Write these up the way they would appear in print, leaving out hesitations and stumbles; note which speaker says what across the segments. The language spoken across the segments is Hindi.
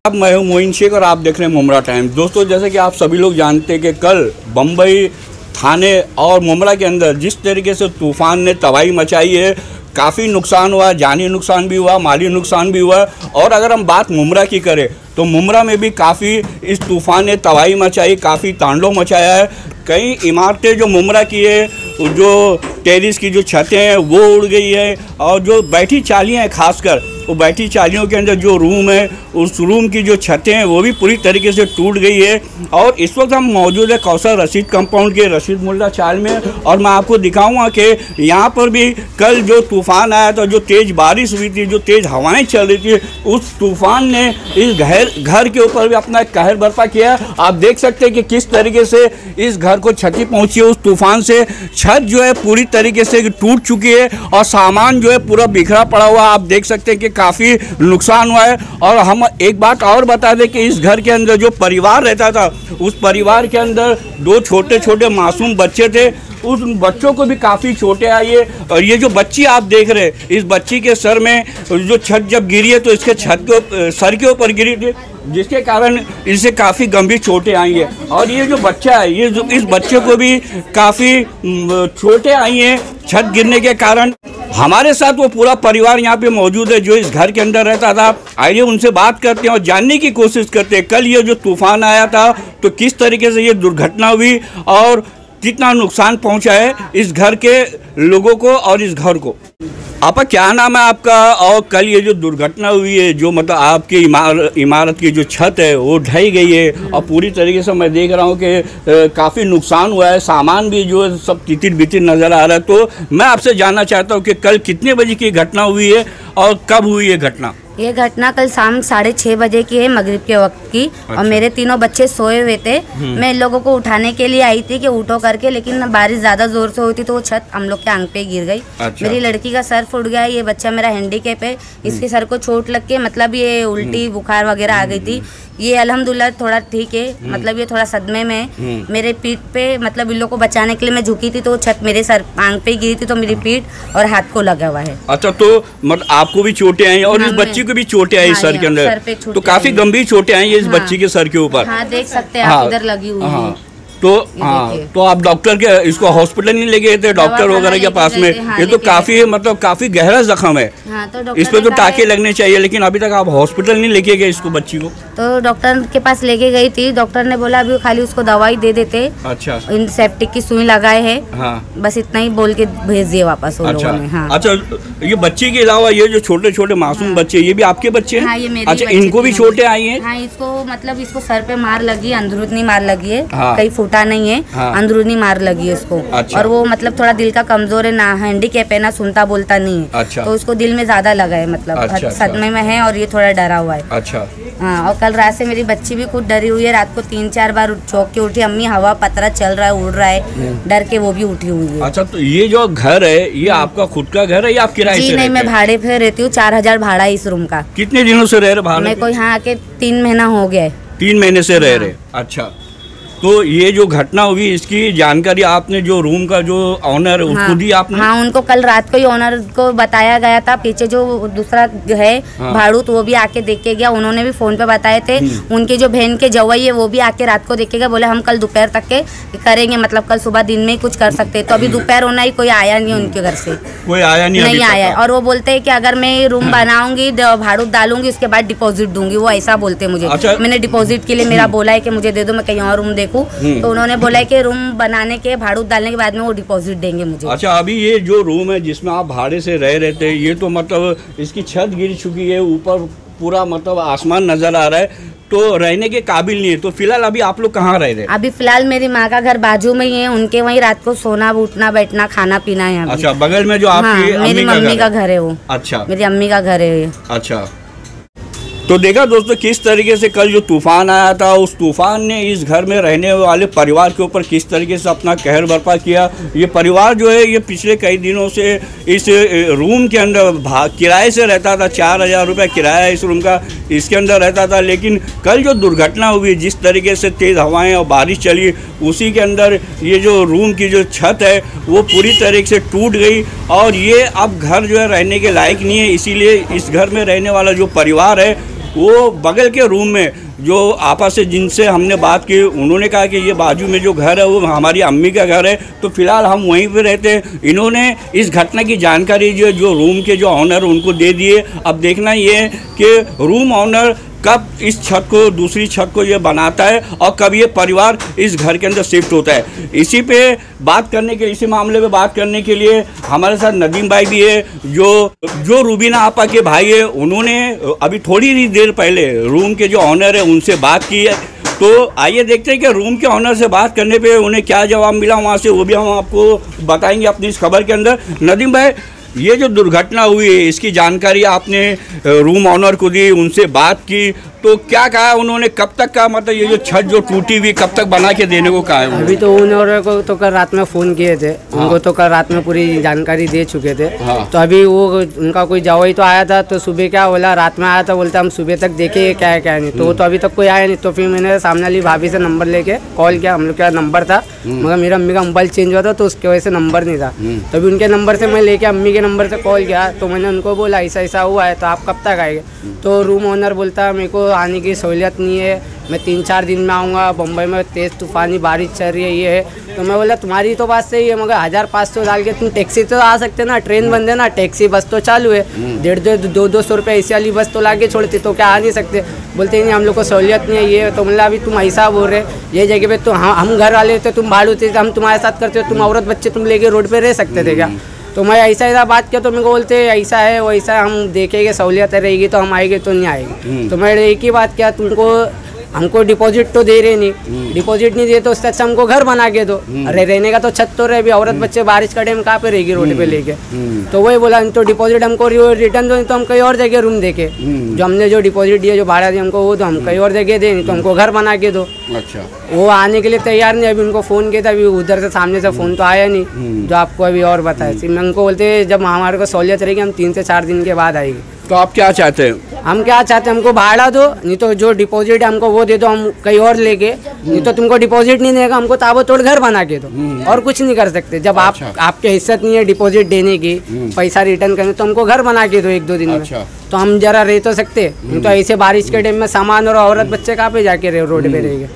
Speaker 1: अब मैं हूं मोइन शेख और आप देख रहे हैं मुमरा टाइम्स। दोस्तों, जैसे कि आप सभी लोग जानते हैं कि कल बम्बई थाने और मुमरा के अंदर जिस तरीके से तूफ़ान ने तबाही मचाई है, काफ़ी नुकसान हुआ, जानी नुकसान भी हुआ, माली नुकसान भी हुआ। और अगर हम बात मुमरा की करें तो मुमरा में भी काफ़ी इस तूफ़ान ने तबाही मचाई, काफ़ी तांडव मचाया है। कई इमारतें जो मुमरा की है, जो टेरिस की जो छतें हैं वो उड़ गई है, और जो बैठी चालियाँ हैं खासकर वो बैठी चालियों के अंदर जो रूम है उस रूम की जो छतें हैं वो भी पूरी तरीके से टूट गई है। और इस वक्त हम मौजूद है कौसर रशीद कंपाउंड के रशीद मुल्ला चाल में, और मैं आपको दिखाऊंगा कि यहाँ पर भी कल जो तूफ़ान आया था, जो तेज़ बारिश हुई थी, जो तेज़ हवाएं चल रही थी, उस तूफ़ान ने इस घर के ऊपर भी अपना एक कहर बर्पा किया। आप देख सकते हैं कि किस तरीके से इस घर को क्षति पहुँची है उस तूफ़ान से। छत जो है पूरी तरीके से टूट चुकी है और सामान जो है पूरा बिखरा पड़ा हुआ। आप देख सकते हैं कि काफ़ी नुकसान हुआ है। और हम एक बात और बता दें कि इस घर के अंदर जो परिवार रहता था, उस परिवार के अंदर 2 छोटे छोटे मासूम बच्चे थे। उस बच्चों को भी काफ़ी चोटें आई है। और ये जो बच्ची आप देख रहे हैं, इस बच्ची के सर में जो छत जब गिरी है तो इसके सर के ऊपर गिरी थी, जिसके कारण इसे काफ़ी गंभीर चोटें आई हैं। और ये जो बच्चा है, ये जो इस बच्चे को भी काफ़ी चोटें आई हैं छत गिरने के कारण। हमारे साथ वो पूरा परिवार यहाँ पे मौजूद है जो इस घर के अंदर रहता था। आइए उनसे बात करते हैं और जानने की कोशिश करते हैं कल ये जो तूफ़ान आया था तो किस तरीके से ये दुर्घटना हुई और कितना नुकसान पहुँचा है इस घर के लोगों को और इस घर को। आपका क्या नाम है आपका? और कल ये जो दुर्घटना हुई है, जो मतलब आपकी इमारत की जो छत है वो ढह गई है और पूरी तरीके से मैं देख रहा हूँ कि काफ़ी नुकसान हुआ है, सामान भी जो है सब तितिर बितिर नज़र आ रहा है। तो मैं आपसे जानना चाहता हूँ कि कल कितने बजे की घटना हुई है और कब हुई है घटना?
Speaker 2: ये घटना कल शाम 6:30 बजे की है, मगरिब के वक्त की। अच्छा। और मेरे तीनों बच्चे सोए हुए थे। मैं इन लोगों को उठाने के लिए आई थी कि उठो करके, लेकिन बारिश ज़्यादा ज़ोर से हुई थी तो वो छत हम लोग के आंख पे गिर गई। अच्छा। मेरी लड़की का सर फूट गया। ये बच्चा मेरा हैंडीकैप है, इसके सर को चोट लग के मतलब ये उल्टी बुखार वगैरह आ गई थी। ये अल्हम्दुलिल्लाह थोड़ा ठीक है, मतलब ये थोड़ा सदमे में है। मेरे पीठ पे मतलब इन लोग को बचाने के लिए मैं झुकी थी तो वो छत मेरे सर आंख पे गिरी थी, तो मेरी पीठ और हाथ को लगा हुआ है।
Speaker 1: अच्छा, तो मतलब आपको भी चोटें आई और इस बच्ची को भी चोटें आई सर के अंदर? तो काफी गंभीर चोटें आई है इस बच्ची के सर के ऊपर।
Speaker 2: हाँ, देख सकते हैं आप, इधर लगी हुई है।
Speaker 1: तो तो आप डॉक्टर के इसको हॉस्पिटल नहीं ले गए थे डॉक्टर वगैरह के पास में? ये तो काफी मतलब काफी गहरा जख्म है। तो इस पे तो टाके लगने चाहिए, लेकिन अभी तक आप हॉस्पिटल नहीं लेके गए इसको, बच्ची को?
Speaker 2: तो डॉक्टर के पास लेके गई थी। डॉक्टर ने बोला अभी खाली उसको दवाई दे देते।
Speaker 1: अच्छा।
Speaker 2: सेप्टिक की सुई लगाए है।
Speaker 1: हाँ।
Speaker 2: बस इतना ही बोल के भेज दिए वापस वो लोगों ने। हाँ।
Speaker 1: अच्छा, ये बच्ची के अलावा ये जो छोटे छोटे मासूम बच्चे, ये भी आपके बच्चे हैं?
Speaker 2: हाँ, ये मेरे।
Speaker 1: अच्छा, इनको भी चोटें आई हैं?
Speaker 2: हाँ, इसको मतलब इसको सर पे मार लगी, अंदरूनी मार लगी है। कहीं फूटा नहीं है। हाँ। अंदरूनी मार लगी है इसको। अच्छा। और वो मतलब थोड़ा दिल का कमजोर है, ना हैंडीकैप है, ना सुनता बोलता नहीं है। अच्छा। तो उसको दिल में ज्यादा लगा है, मतलब सदमे में है और ये थोड़ा डरा हुआ है। अच्छा। हाँ, और कल रात से मेरी बच्ची भी खुद डरी हुई है। रात को 3-4 बार चौंक के उठी, अम्मी हवा पतरा चल रहा है, उड़ रहा है, डर के वो भी उठी हुई है। अच्छा, तो ये जो घर है ये आपका खुद का घर है या आप किराए से? नहीं, मैं भाड़े पे रहती हूँ। 4000 भाड़ा है इस रूम का। कितने दिनों से रह रहे भाड़े? मेरे को यहाँ आके 3 महीना हो गया है। 3 महीने से रह रहे? अच्छा। तो ये जो घटना हुई इसकी जानकारी आपने जो रूम का जो ऑनर है उसको दी आपने? हाँ, उनको कल रात को ही ऑनर को बताया गया था। पीछे जो दूसरा है भाड़ू, तो वो भी आके देख के गया। उन्होंने भी फोन पे बताए थे। उनकी जो बहन के जवाई है वो भी आके रात को देखेगा, बोले हम कल दोपहर तक के करेंगे, मतलब कल सुबह दिन में ही कुछ कर सकते। तो अभी दोपहर होना ही, कोई आया नहीं उनके घर से, कोई आया नहीं आया। और वो बोलते है कि अगर मैं रूम बनाऊंगी, भाड़ू डालूंगी, उसके बाद डिपॉजिट दूंगी। वो ऐसा बोलते हैं मुझे। अच्छा। मैंने डिपॉजिट के लिए मेरा बोला है कि मुझे दे दो, मैं कहीं और रूम देखूं। तो उन्होंने बोला है कि रूम बनाने के भाड़ू डालने के बाद में वो डिपॉजिट देंगे मुझे। अच्छा, अभी ये जो रूम है जिसमें आप भाड़े से रह रहे थे, ये तो मतलब इसकी छत गिर चुकी है, ऊपर पूरा मतलब आसमान नजर आ रहा है, तो रहने के काबिल नहीं है। तो फिलहाल अभी आप लोग कहाँ रह रहे हैं? अभी फिलहाल मेरी माँ का घर बाजू में ही है, उनके वहीं रात को सोना उठना बैठना खाना पीना है। अच्छा, बगल में जो आपकी मेरी मम्मी का घर है वो? अच्छा, मेरी अम्मी का घर है। अच्छा। तो देखा दोस्तों किस तरीके से कल जो तूफ़ान आया था, उस तूफ़ान ने इस घर में रहने वाले परिवार के ऊपर किस तरीके से अपना कहर बर्पा किया। ये परिवार जो है ये पिछले कई दिनों से इस रूम के अंदर किराए से रहता था। 4000 रुपये किराया इस रूम का, इसके अंदर रहता था। लेकिन कल जो दुर्घटना हुई, जिस तरीके से तेज़ हवाएं और बारिश चली, उसी के अंदर ये जो रूम की जो छत है वो पूरी तरीके से टूट गई और ये अब घर जो है रहने के लायक नहीं है। इसीलिए इस घर में रहने वाला जो परिवार है
Speaker 1: वो बगल के रूम में जो आपस से जिनसे हमने बात की, उन्होंने कहा कि ये बाजू में जो घर है वो हमारी अम्मी का घर है, तो फिलहाल हम वहीं पे रहते हैं। इन्होंने इस घटना की जानकारी जो रूम के जो ऑनर उनको दे दिए। अब देखना ये है कि रूम ऑनर कब इस छत को, दूसरी छत को ये बनाता है और कब ये परिवार इस घर के अंदर शिफ्ट होता है। इसी पे बात करने के, इसी मामले पे बात करने के लिए हमारे साथ नदीम भाई भी है, जो रूबीना आपा के भाई है। उन्होंने अभी थोड़ी ही देर पहले रूम के जो ऑनर है उनसे बात की है। तो आइए देखते हैं कि रूम के ऑनर से बात करने पे उन्हें क्या जवाब मिला वहाँ से, वो भी हम आपको बताएंगे अपनी इस खबर के अंदर। नदीम भाई, ये जो दुर्घटना हुई है इसकी जानकारी आपने रूम ऑनर को दी, उनसे बात की, तो क्या कहा उन्होंने, कब तक का, मतलब ये जो छत जो टूटी हुई कब तक बना के देने को कहा है?
Speaker 3: अभी तो ओनर को तो कल रात में फ़ोन किए थे। हाँ। उनको तो कल रात में पूरी जानकारी दे चुके थे। हाँ। तो अभी वो उनका कोई जवाई तो आया था, तो सुबह क्या बोला, रात में आया था, बोलता हम सुबह तक देखे क्या है क्या नहीं। तो वो तो अभी तक कोई आया नहीं। तो फिर मैंने सामने वाली भाभी से नंबर लेके कॉल किया, हम लोग का नंबर था, मगर मेरा अम्मी का मोबाइल चेंज हुआ था तो उसकी वजह से नंबर नहीं था। तभी उनके नंबर से मैं लेके अम्मी के नंबर से कॉल किया, तो मैंने उनको बोला ऐसा ऐसा हुआ है, तो आप कब तक आएंगे? तो रूम ओनर बोलता मेरे को आने की सहूलियत नहीं है, मैं 3-4 दिन में आऊँगा, बम्बई में तेज़ तूफ़ानी बारिश चल रही है ये है। तो मैं बोला तुम्हारी तो बात सही है, मगर 1500 डाल के तुम टैक्सी तो आ सकते ना, ट्रेन बंद है ना, टैक्सी बस तो चालू है, 150-200 रुपये ऐसी वाली बस तो ला के छोड़ती, तो क्या आ नहीं सकते? बोलते नहीं हम लोग को सहूलियत नहीं है ये। तो बोला अभी तुम ऐसा बोल रहे, ये जगह पे तो हम घर वाले थे, तुम भाड़ू थे, हम तुम्हारे साथ करते हो, तुम औरत बच्चे तुम लेके रोड पर रह सकते थे क्या? तो मैं ऐसा बात किया, तो मेरे को बोलते ऐसा है वैसा है, हम देखेंगे सहूलियत रहेगी तो हम आएंगे, तो नहीं आएंगे। तो मैंने एक ही बात किया, तुमको हमको डिपॉजिट तो दे रहे नहीं, डिपॉजिट नहीं दे तो उससे अच्छा हमको घर बना के दो। अरे रहने का तो छत तो रहे, भी औरत बच्चे बारिश का टाइम कहाँ पे रहेगी रोड पे लेके? तो वही बोला तो डिपॉजिट हमको रिटर्न दो, तो हम कहीं और जगह रूम देके, जो हमने जो डिपॉजिट दिया, जो भाड़ा दिया हमको, वो तो हम कहीं और जगह दे, नहीं तो हमको घर बना के दो। अच्छा, वो आने के लिए तैयार नहीं। अभी उनको फ़ोन किया था, अभी उधर से सामने से फ़ोन तो आया नहीं, जो आपको अभी और बताया। मैं उनको बोलते जब हमारे को सहूलियत रहेगी हम 3 से 4 दिन के बाद आएगी।
Speaker 1: तो आप क्या चाहते हैं?
Speaker 3: हम क्या चाहते हैं, हमको भाड़ा दो, नहीं तो जो डिपॉजिट है हमको वो दे दो, हम कहीं और लेके, नहीं तो तुमको डिपॉजिट नहीं देगा, हमको ताबड़तोड़ घर बना के दो, और कुछ नहीं कर सकते। जब आपके हिस्सत नहीं है डिपॉजिट देने की, पैसा रिटर्न करने, तो हमको घर बना के दो 1-2 दिन में, तो हम जरा रह तो सकते। नहीं तो ऐसे बारिश के टाइम में सामान और औरत बच्चे कहाँ पे जाके रहे, रोड पे रहेंगे?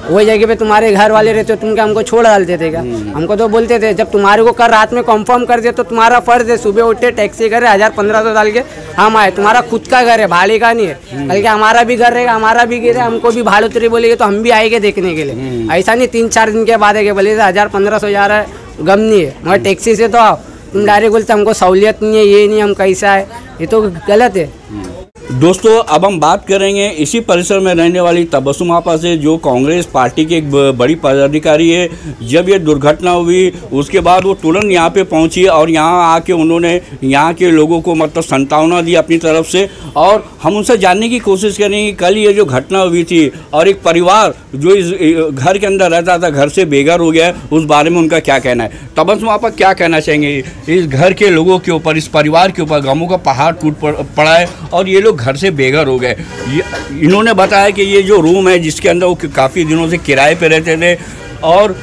Speaker 3: वही जगह पे तुम्हारे घर वाले रहते हो, तुम क्या हमको छोड़ डालते थे क्या? हमको तो बोलते थे जब तुम्हारे को कल रात में कंफर्म कर दे तो तुम्हारा फर्ज है, सुबह उठे टैक्सी करे 1000-1500 डाल के हम आए। तुम्हारा खुद का घर है, भाड़े का नहीं है। बल्कि हमारा भी घर रहेगा, हमारा भी गिर है, हमको भी भाड़ उतरी बोलेगे तो हम भी आएंगे देखने के लिए। ऐसा नहीं 3-4 दिन के बाद आएंगे, बोले 1000-1500 जा रहा है, गम नहीं है, मगर टैक्सी से तो आओ। तुम डायरेक्ट बोलते हमको सहूलियत नहीं है, ये नहीं, हम कैसा है, ये तो गलत है।
Speaker 1: दोस्तों, अब हम बात करेंगे इसी परिसर में रहने वाली तबस्सुम आपा से, जो कांग्रेस पार्टी की एक बड़ी पदाधिकारी है। जब ये दुर्घटना हुई उसके बाद वो तुरंत यहाँ पे पहुँची और यहाँ आके उन्होंने यहाँ के लोगों को मतलब सांत्वना दी अपनी तरफ से, और हम उनसे जानने की कोशिश करेंगे कल ये जो घटना हुई थी और एक परिवार जो इस घर के अंदर रहता था घर से बेघर हो गया है, उस बारे में उनका क्या कहना है। तबस्सुम आपा क्या कहना चाहेंगे इस घर के लोगों के ऊपर, इस परिवार के ऊपर? गमों का पहाड़ टूट पड़ा है और ये लोग घर से बेघर हो गए। इन्होंने बताया कि ये जो रूम है जिसके अंदर वो काफ़ी दिनों से किराए पे रहते थे, और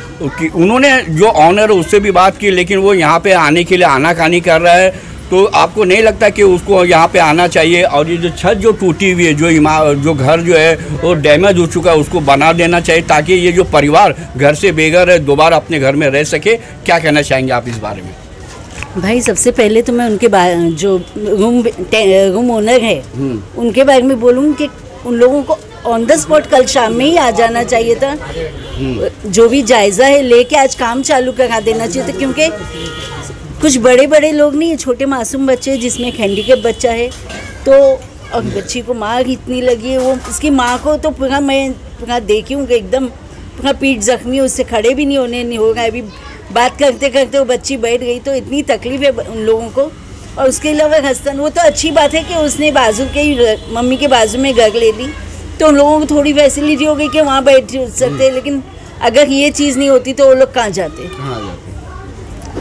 Speaker 1: उन्होंने जो ऑनर है उससे भी बात की, लेकिन वो यहाँ पे आने के लिए आनाकानी कर रहा है। तो आपको नहीं लगता कि उसको यहाँ पे आना चाहिए? और ये जो छत जो टूटी हुई है, जो घर जो है वो डैमेज हो चुका है, उसको बना देना चाहिए ताकि ये जो परिवार घर से बेघर है दोबारा अपने घर में रह सके। क्या कहना चाहेंगे आप इस बारे में?
Speaker 4: भाई सबसे पहले तो मैं उनके जो रूम ओनर है उनके बारे में बोलूँ कि उन लोगों को ऑन द स्पॉट कल शाम में ही आ जाना चाहिए था। जो भी जायज़ा है लेके आज काम चालू करा देना चाहिए था, क्योंकि कुछ बड़े लोग नहीं है, छोटे मासूम बच्चे जिसमें एक हैंडीकैप बच्चा है। तो और बच्ची को मार इतनी लगी है, वो उसकी माँ को तो मैं देखी हूँ कि एकदम पूरा पीठ जख्मी, उससे खड़े भी नहीं होगा। अभी बात करते करते वो बच्ची बैठ गई, तो इतनी तकलीफ है उन लोगों को। और उसके अलावा हसन, वो तो अच्छी बात है कि उसने बाजू के मम्मी के बाजू में घर ले ली, तो उन लोगों को थोड़ी फैसिलिटी हो गई कि वहाँ बैठ सकते। लेकिन अगर ये चीज़ नहीं होती तो वो लोग कहाँ जाते?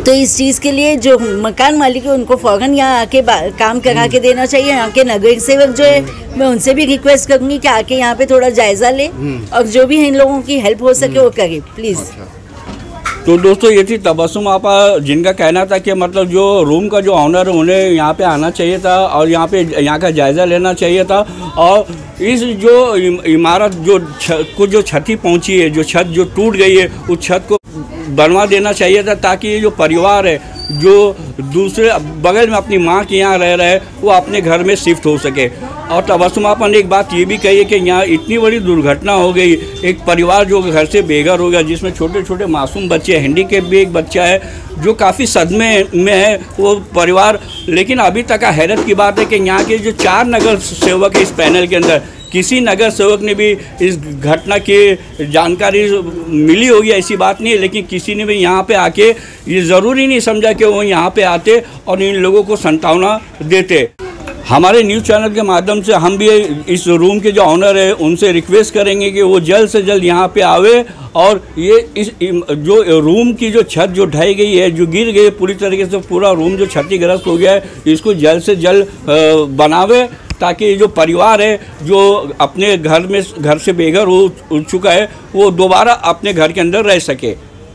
Speaker 4: तो इस चीज़ के लिए जो मकान मालिक है उनको फ़ौरन यहाँ आके काम करा के देना चाहिए। यहाँ के नगर सेवक जो है मैं उनसे भी रिक्वेस्ट करूँगी कि आके यहाँ पे थोड़ा जायज़ा ले और जो भी इन लोगों की हेल्प हो सके वो करे प्लीज़।
Speaker 1: तो दोस्तों ये थी तबस्सुम आपा, जिनका कहना था कि मतलब जो रूम का जो ऑनर है उन्हें यहाँ पे आना चाहिए था और यहाँ का जायज़ा लेना चाहिए था, और इस जो इमारत को जो क्षति पहुँची है, जो छत जो टूट गई है, उस छत को बनवा देना चाहिए था, ताकि ये जो परिवार है जो दूसरे बगल में अपनी माँ के यहाँ रह रहे हैं वो अपने घर में शिफ्ट हो सके। और तबस्सुम आपा ने एक बात ये भी कही है कि यहाँ इतनी बड़ी दुर्घटना हो गई, एक परिवार जो घर से बेघर हो गया, जिसमें छोटे छोटे मासूम बच्चे, हैंडीकैप भी एक बच्चा है जो काफ़ी सदमे में है वो परिवार। लेकिन अभी तक हैरत की बात है कि यहाँ के जो 4 नगर सेवक है इस पैनल के अंदर, किसी नगर सेवक ने भी इस घटना की जानकारी मिली होगी ऐसी बात नहीं है, लेकिन किसी ने भी यहाँ पे आके ये ज़रूरी नहीं समझा कि वो यहाँ पे आते और इन लोगों को सांत्वना देते। हमारे न्यूज़ चैनल के माध्यम से हम भी इस रूम के जो ऑनर है उनसे रिक्वेस्ट करेंगे कि वो जल्द से जल्द यहाँ पे आवे और ये इस जो रूम की जो छत जो ढह गई है, जो गिर गई है पूरी तरीके से, पूरा रूम जो क्षतिग्रस्त हो गया है, इसको जल्द से जल्द बनावे, ताकि जो परिवार है जो अपने घर से बेघर हो चुका है वो दोबारा अपने घर के अंदर रह सके।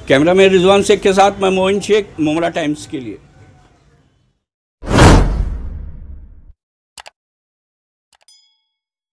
Speaker 1: कैमरामैन रिजवान शेख के साथ मैं मोइन शेख, मुमरा टाइम्स के लिए।